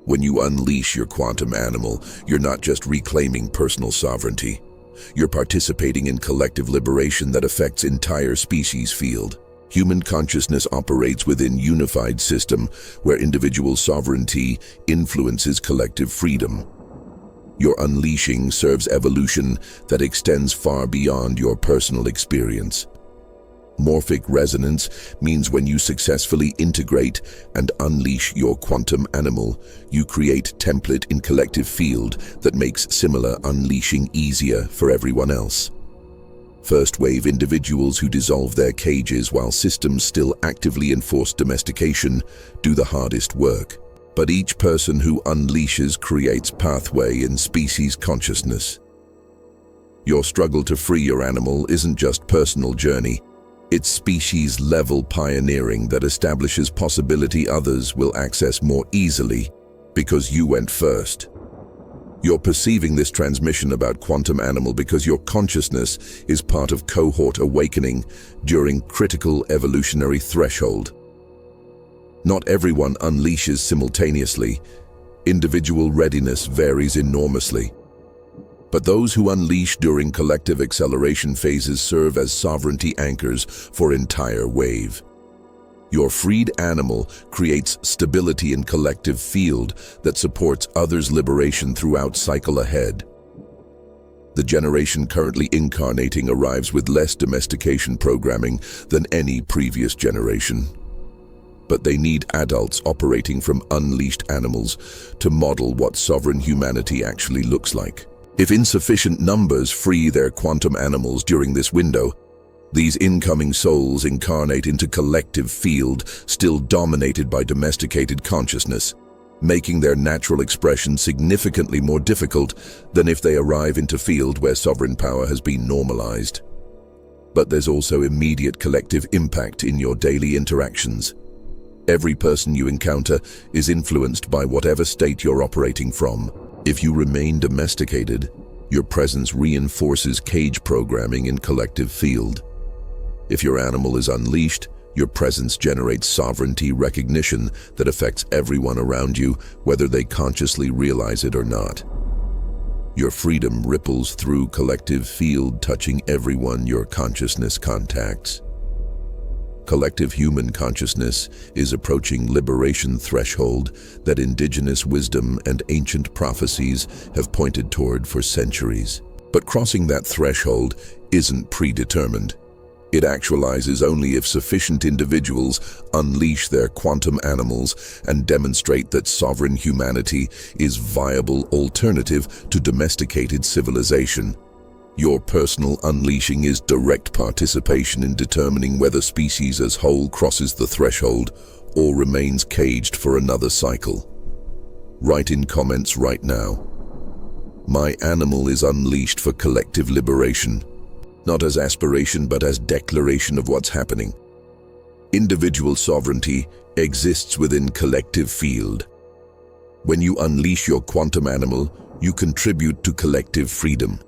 Speaker 1: When you unleash your quantum animal, you're not just reclaiming personal sovereignty. You're participating in collective liberation that affects entire species field. Human consciousness operates within a unified system where individual sovereignty influences collective freedom. Your unleashing serves evolution that extends far beyond your personal experience. Morphic resonance means when you successfully integrate and unleash your quantum animal, you create template in collective field that makes similar unleashing easier for everyone else. First-wave individuals who dissolve their cages while systems still actively enforce domestication do the hardest work. But each person who unleashes creates pathway in species consciousness. Your struggle to free your animal isn't just personal journey. It's species-level pioneering that establishes possibility others will access more easily because you went first. You're perceiving this transmission about quantum animal because your consciousness is part of cohort awakening during critical evolutionary threshold. Not everyone unleashes simultaneously. Individual readiness varies enormously. But those who unleash during collective acceleration phases serve as sovereignty anchors for entire wave. Your freed animal creates stability in collective field that supports others' liberation throughout cycle ahead. The generation currently incarnating arrives with less domestication programming than any previous generation. But they need adults operating from unleashed animals to model what sovereign humanity actually looks like. If insufficient numbers free their quantum animals during this window, these incoming souls incarnate into collective field still dominated by domesticated consciousness, making their natural expression significantly more difficult than if they arrive into field where sovereign power has been normalized. But there's also immediate collective impact in your daily interactions. Every person you encounter is influenced by whatever state you're operating from. If you remain domesticated, your presence reinforces cage programming in collective field. If your animal is unleashed, your presence generates sovereignty recognition that affects everyone around you, whether they consciously realize it or not. Your freedom ripples through collective field, touching everyone your consciousness contacts. Collective human consciousness is approaching liberation threshold that indigenous wisdom and ancient prophecies have pointed toward for centuries. But crossing that threshold isn't predetermined. It actualizes only if sufficient individuals unleash their quantum animals and demonstrate that sovereign humanity is a viable alternative to domesticated civilization. Your personal unleashing is direct participation in determining whether species as whole crosses the threshold or remains caged for another cycle. Write in comments right now. My animal is unleashed for collective liberation, not as aspiration but as declaration of what's happening. Individual sovereignty exists within collective field. When you unleash your quantum animal, you contribute to collective freedom.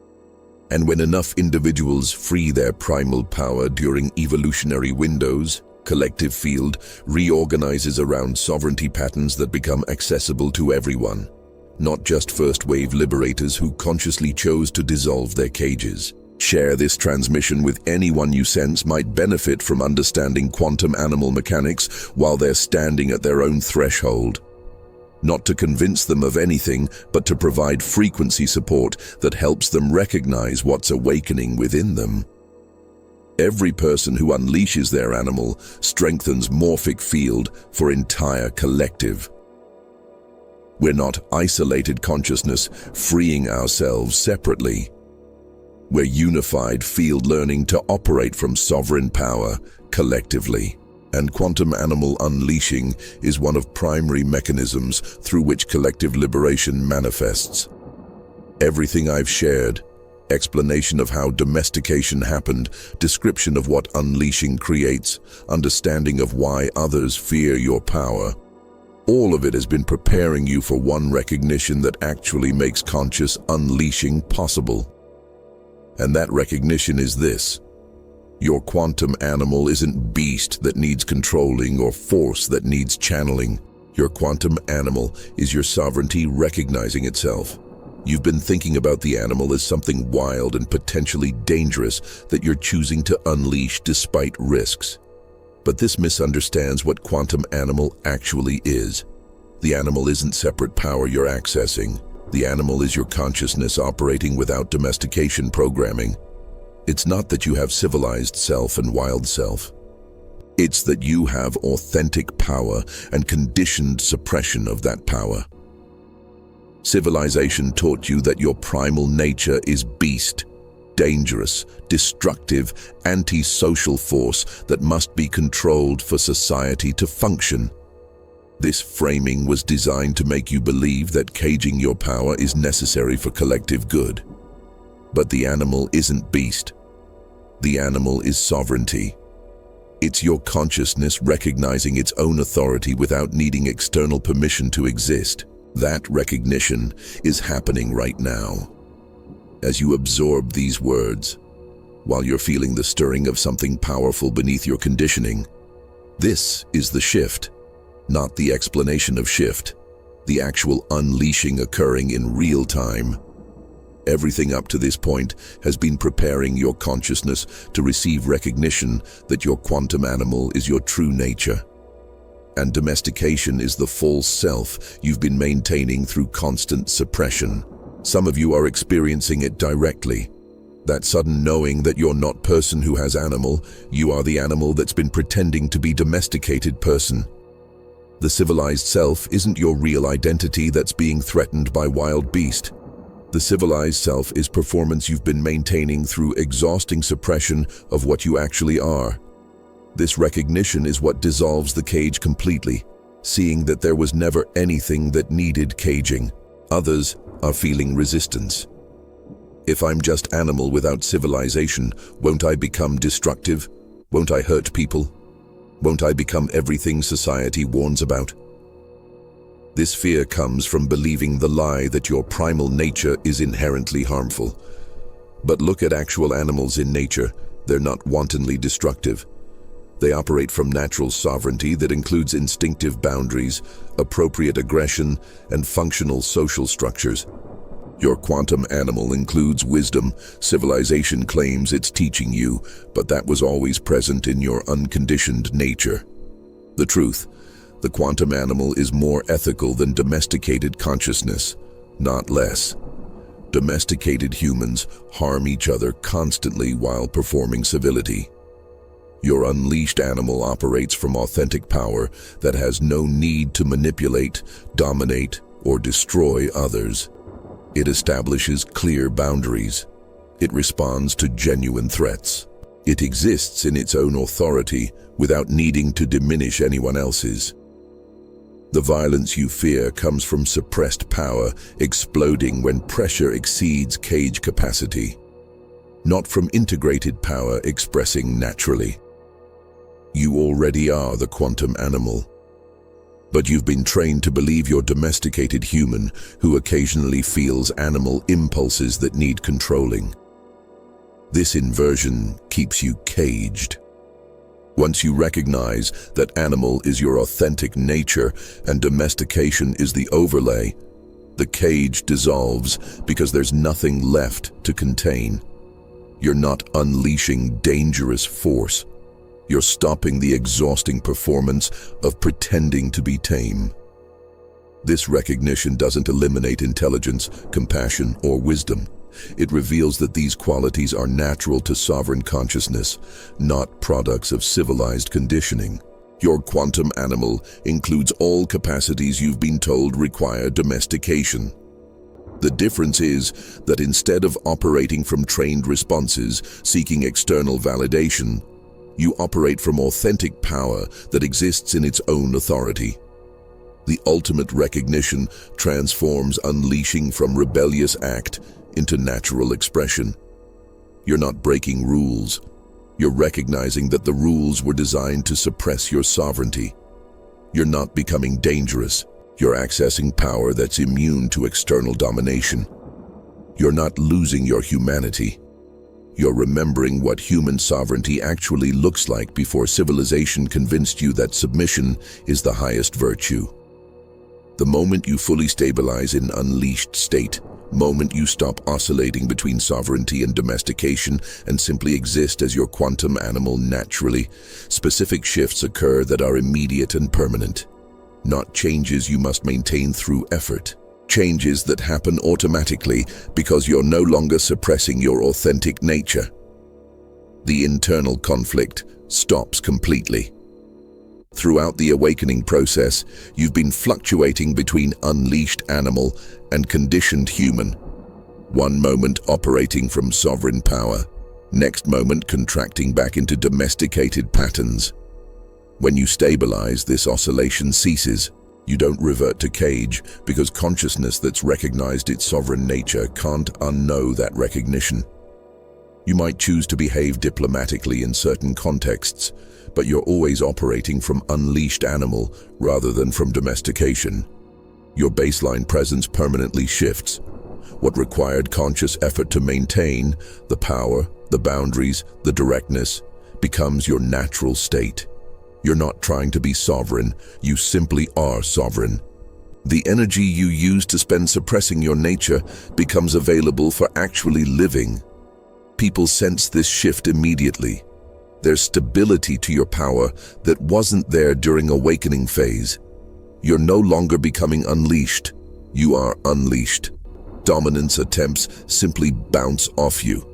Speaker 1: And when enough individuals free their primal power during evolutionary windows, collective field reorganizes around sovereignty patterns that become accessible to everyone, not just first-wave liberators who consciously chose to dissolve their cages. Share this transmission with anyone you sense might benefit from understanding quantum animal mechanics while they're standing at their own threshold. Not to convince them of anything, but to provide frequency support that helps them recognize what's awakening within them. Every person who unleashes their animal strengthens morphic field for entire collective. We're not isolated consciousness, freeing ourselves separately. We're unified field learning to operate from sovereign power collectively. And quantum animal unleashing is one of primary mechanisms through which collective liberation manifests. Everything I've shared, explanation of how domestication happened, description of what unleashing creates, understanding of why others fear your power, all of it has been preparing you for one recognition that actually makes conscious unleashing possible. And that recognition is this: your quantum animal isn't beast that needs controlling or force that needs channeling. Your quantum animal is your sovereignty recognizing itself. You've been thinking about the animal as something wild and potentially dangerous that you're choosing to unleash despite risks. But this misunderstands what quantum animal actually is. The animal isn't separate power you're accessing. The animal is your consciousness operating without domestication programming. It's not that you have civilized self and wild self. It's that you have authentic power and conditioned suppression of that power. Civilization taught you that your primal nature is beast, dangerous, destructive, anti-social force that must be controlled for society to function. This framing was designed to make you believe that caging your power is necessary for collective good. But the animal isn't beast. The animal is sovereignty. It's your consciousness recognizing its own authority without needing external permission to exist. That recognition is happening right now. As you absorb these words, while you're feeling the stirring of something powerful beneath your conditioning, this is the shift, not the explanation of shift, the actual unleashing occurring in real time. Everything up to this point has been preparing your consciousness to receive recognition that your quantum animal is your true nature. And domestication is the false self you've been maintaining through constant suppression. Some of you are experiencing it directly. That sudden knowing that you're not person who has animal, you are the animal that's been pretending to be domesticated person. The civilized self isn't your real identity that's being threatened by wild beast. The civilized self is performance you've been maintaining through exhausting suppression of what you actually are. This recognition is what dissolves the cage completely, seeing that there was never anything that needed caging. Others are feeling resistance. If I'm just animal without civilization, won't I become destructive? Won't I hurt people? Won't I become everything society warns about? This fear comes from believing the lie that your primal nature is inherently harmful. But look at actual animals in nature. They're not wantonly destructive. They operate from natural sovereignty that includes instinctive boundaries, appropriate aggression, and functional social structures. Your quantum animal includes wisdom. Civilization claims it's teaching you, but that was always present in your unconditioned nature. The truth: the quantum animal is more ethical than domesticated consciousness, not less. Domesticated humans harm each other constantly while performing civility. Your unleashed animal operates from authentic power that has no need to manipulate, dominate, or destroy others. It establishes clear boundaries. It responds to genuine threats. It exists in its own authority without needing to diminish anyone else's. The violence you fear comes from suppressed power exploding when pressure exceeds cage capacity, not from integrated power expressing naturally. You already are the quantum animal, but you've been trained to believe you're domesticated human who occasionally feels animal impulses that need controlling. This inversion keeps you caged. Once you recognize that animal is your authentic nature and domestication is the overlay, the cage dissolves because there's nothing left to contain. You're not unleashing dangerous force. You're stopping the exhausting performance of pretending to be tame. This recognition doesn't eliminate intelligence, compassion, or wisdom. It reveals that these qualities are natural to sovereign consciousness, not products of civilized conditioning. Your quantum animal includes all capacities you've been told require domestication. The difference is that instead of operating from trained responses, seeking external validation, you operate from authentic power that exists in its own authority. The ultimate recognition transforms unleashing from rebellious act into natural expression. You're not breaking rules. You're recognizing that the rules were designed to suppress your sovereignty. You're not becoming dangerous. You're accessing power that's immune to external domination. You're not losing your humanity. You're remembering what human sovereignty actually looks like before civilization convinced you that submission is the highest virtue. The moment you fully stabilize in unleashed state, moment you stop oscillating between sovereignty and domestication and simply exist as your quantum animal naturally, specific shifts occur that are immediate and permanent. Not changes you must maintain through effort. Changes that happen automatically because you're no longer suppressing your authentic nature. The internal conflict stops completely. Throughout the awakening process, you've been fluctuating between unleashed animal and conditioned human. One moment operating from sovereign power, next moment contracting back into domesticated patterns. When you stabilize, this oscillation ceases. You don't revert to cage because consciousness that's recognized its sovereign nature can't unknow that recognition. You might choose to behave diplomatically in certain contexts, but you're always operating from unleashed animal rather than from domestication. Your baseline presence permanently shifts. What required conscious effort to maintain, the power, the boundaries, the directness, becomes your natural state. You're not trying to be sovereign, you simply are sovereign. The energy you use to spend suppressing your nature becomes available for actually living. People sense this shift immediately. There's stability to your power that wasn't there during awakening phase. You're no longer becoming unleashed. You are unleashed. Dominance attempts simply bounce off you.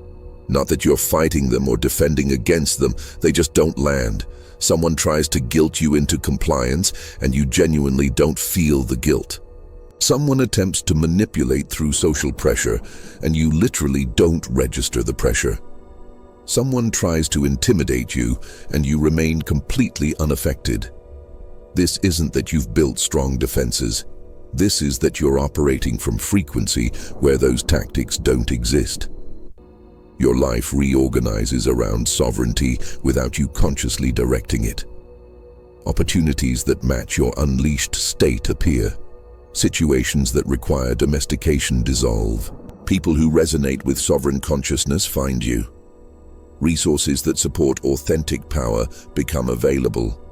Speaker 1: Not that you're fighting them or defending against them, they just don't land. Someone tries to guilt you into compliance and you genuinely don't feel the guilt. Someone attempts to manipulate through social pressure and you literally don't register the pressure. Someone tries to intimidate you and you remain completely unaffected. This isn't that you've built strong defenses. This is that you're operating from frequency where those tactics don't exist. Your life reorganizes around sovereignty without you consciously directing it. Opportunities that match your unleashed state appear. Situations that require domestication dissolve. People who resonate with sovereign consciousness find you. Resources that support authentic power become available.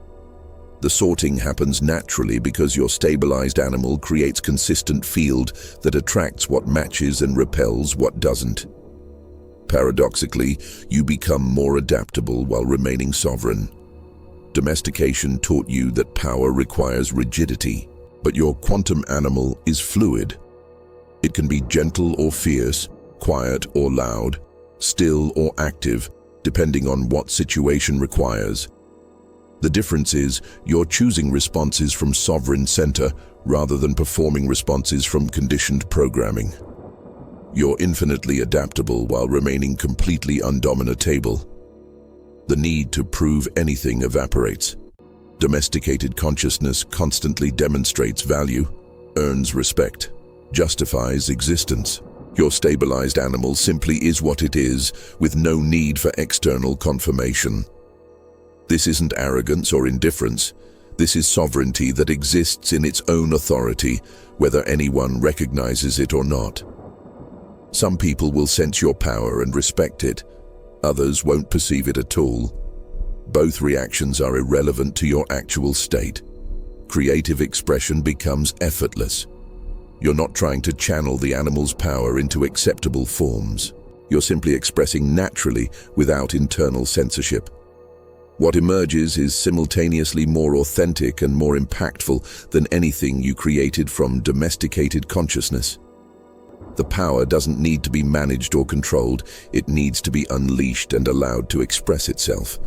Speaker 1: The sorting happens naturally because your stabilized animal creates consistent field that attracts what matches and repels what doesn't. Paradoxically, you become more adaptable while remaining sovereign. Domestication taught you that power requires rigidity, but your quantum animal is fluid. It can be gentle or fierce, quiet or loud, still or active, depending on what situation requires. The difference is you're choosing responses from sovereign center rather than performing responses from conditioned programming. You're infinitely adaptable while remaining completely undominatable. The need to prove anything evaporates. Domesticated consciousness constantly demonstrates value, earns respect, justifies existence. Your stabilized animal simply is what it is, with no need for external confirmation. This isn't arrogance or indifference. This is sovereignty that exists in its own authority, whether anyone recognizes it or not. Some people will sense your power and respect it. Others won't perceive it at all. Both reactions are irrelevant to your actual state. Creative expression becomes effortless. You're not trying to channel the animal's power into acceptable forms. You're simply expressing naturally without internal censorship. What emerges is simultaneously more authentic and more impactful than anything you created from domesticated consciousness. The power doesn't need to be managed or controlled, it needs to be unleashed and allowed to express itself.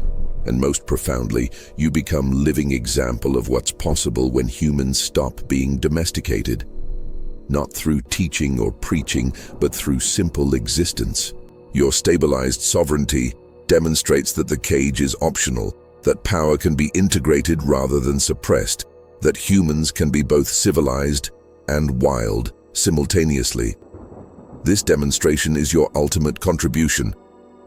Speaker 1: and most profoundly, you become living example of what's possible when humans stop being domesticated. Not through teaching or preaching, but through simple existence. Your stabilized sovereignty demonstrates that the cage is optional, that power can be integrated rather than suppressed, that humans can be both civilized and wild simultaneously. This demonstration is your ultimate contribution,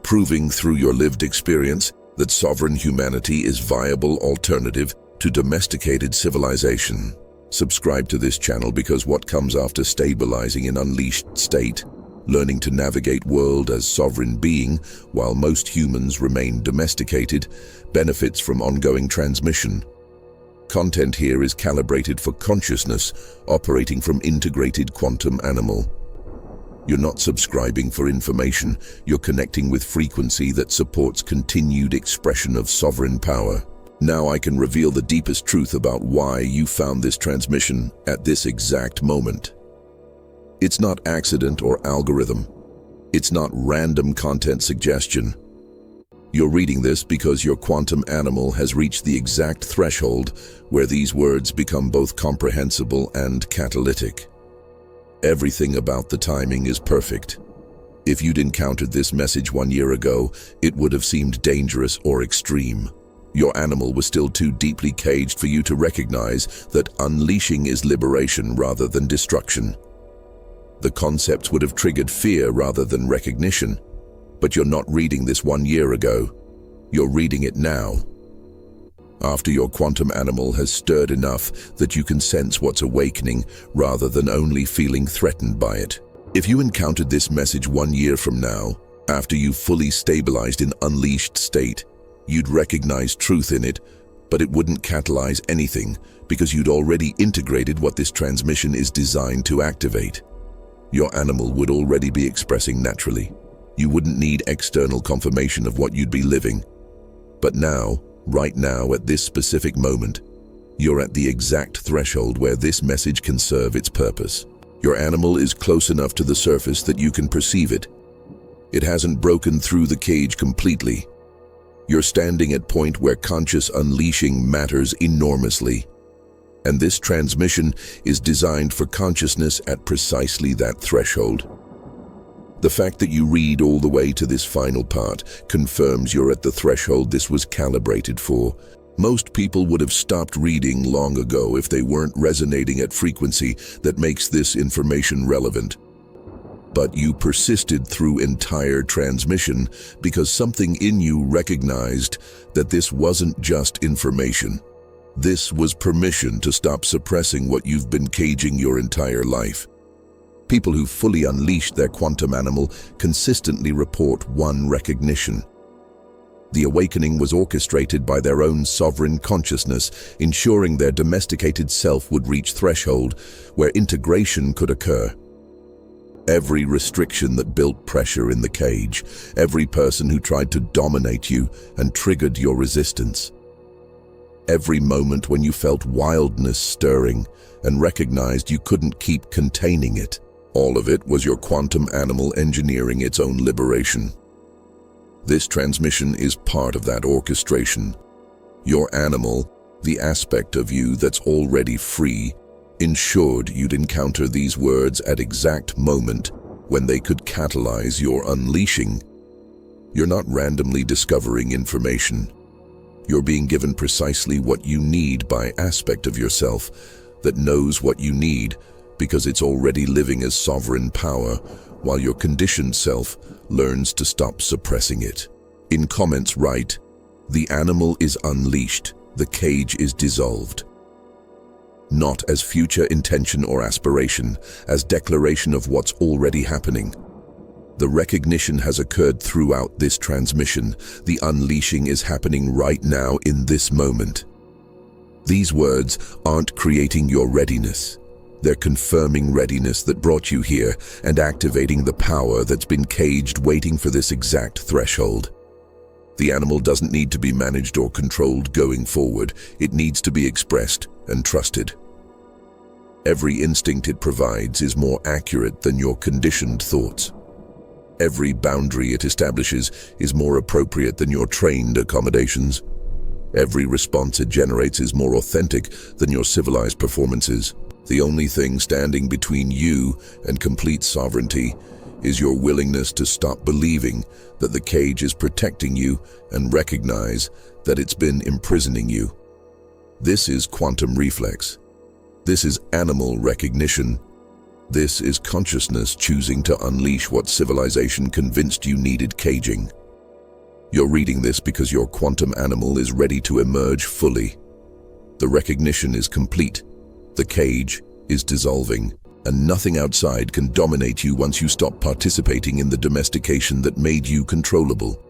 Speaker 1: proving through your lived experience that sovereign humanity is a viable alternative to domesticated civilization. Subscribe to this channel because what comes after stabilizing in unleashed state, learning to navigate world as sovereign being while most humans remain domesticated, benefits from ongoing transmission. Content here is calibrated for consciousness, operating from integrated quantum animal. You're not subscribing for information, you're connecting with frequency that supports continued expression of sovereign power. Now I can reveal the deepest truth about why you found this transmission at this exact moment. It's not accident or algorithm. It's not random content suggestion. You're reading this because your quantum animal has reached the exact threshold where these words become both comprehensible and catalytic. Everything about the timing is perfect. If you'd encountered this message 1 year ago, it would have seemed dangerous or extreme. Your animal was still too deeply caged for you to recognize that unleashing is liberation rather than destruction. The concepts would have triggered fear rather than recognition. But you're not reading this 1 year ago. You're reading it now. After your quantum animal has stirred enough that you can sense what's awakening rather than only feeling threatened by it. If you encountered this message 1 year from now, after you've fully stabilized in unleashed state, you'd recognize truth in it, but it wouldn't catalyze anything because you'd already integrated what this transmission is designed to activate. Your animal would already be expressing naturally. You wouldn't need external confirmation of what you'd be living. But now, right now, at this specific moment, you're at the exact threshold where this message can serve its purpose. Your animal is close enough to the surface that you can perceive it. It hasn't broken through the cage completely. You're standing at a point where conscious unleashing matters enormously. And this transmission is designed for consciousness at precisely that threshold. The fact that you read all the way to this final part confirms you're at the threshold this was calibrated for. Most people would have stopped reading long ago if they weren't resonating at frequency that makes this information relevant. But you persisted through entire transmission because something in you recognized that this wasn't just information. This was permission to stop suppressing what you've been caging your entire life. People who fully unleashed their quantum animal consistently report one recognition. The awakening was orchestrated by their own sovereign consciousness, ensuring their domesticated self would reach threshold where integration could occur. Every restriction that built pressure in the cage, every person who tried to dominate you and triggered your resistance, every moment when you felt wildness stirring and recognized you couldn't keep containing it, all of it was your quantum animal engineering its own liberation. This transmission is part of that orchestration. Your animal, the aspect of you that's already free, ensured you'd encounter these words at exact moment when they could catalyze your unleashing. You're not randomly discovering information. You're being given precisely what you need by aspect of yourself that knows what you need because it's already living as sovereign power while your conditioned self learns to stop suppressing it. In comments write, "The animal is unleashed, the cage is dissolved." Not as future intention or aspiration, as declaration of what's already happening. The recognition has occurred throughout this transmission. The unleashing is happening right now in this moment. These words aren't creating your readiness. They're confirming readiness that brought you here and activating the power that's been caged waiting for this exact threshold. The animal doesn't need to be managed or controlled going forward. It needs to be expressed and trusted. Every instinct it provides is more accurate than your conditioned thoughts. Every boundary it establishes is more appropriate than your trained accommodations. Every response it generates is more authentic than your civilized performances. The only thing standing between you and complete sovereignty is your willingness to stop believing that the cage is protecting you and recognize that it's been imprisoning you. This is quantum reflex. This is animal recognition. This is consciousness choosing to unleash what civilization convinced you needed caging. You're reading this because your quantum animal is ready to emerge fully. The recognition is complete. The cage is dissolving, and nothing outside can dominate you once you stop participating in the domestication that made you controllable.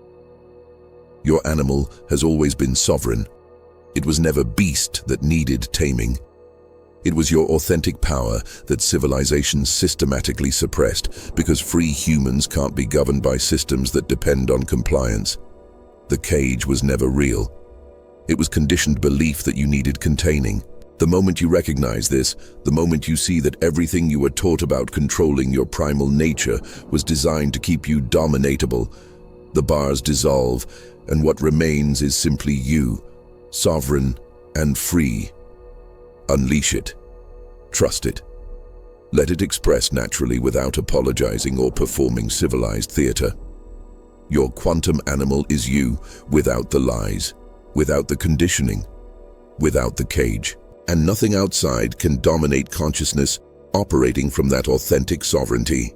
Speaker 1: Your animal has always been sovereign. It was never beast that needed taming. It was your authentic power that civilization systematically suppressed because free humans can't be governed by systems that depend on compliance. The cage was never real. It was conditioned belief that you needed containing. The moment you recognize this, the moment you see that everything you were taught about controlling your primal nature was designed to keep you dominatable, the bars dissolve, and what remains is simply you, sovereign and free. Unleash it. Trust it. Let it express naturally without apologizing or performing civilized theater. Your quantum animal is you, without the lies, without the conditioning, without the cage. And nothing outside can dominate consciousness operating from that authentic sovereignty.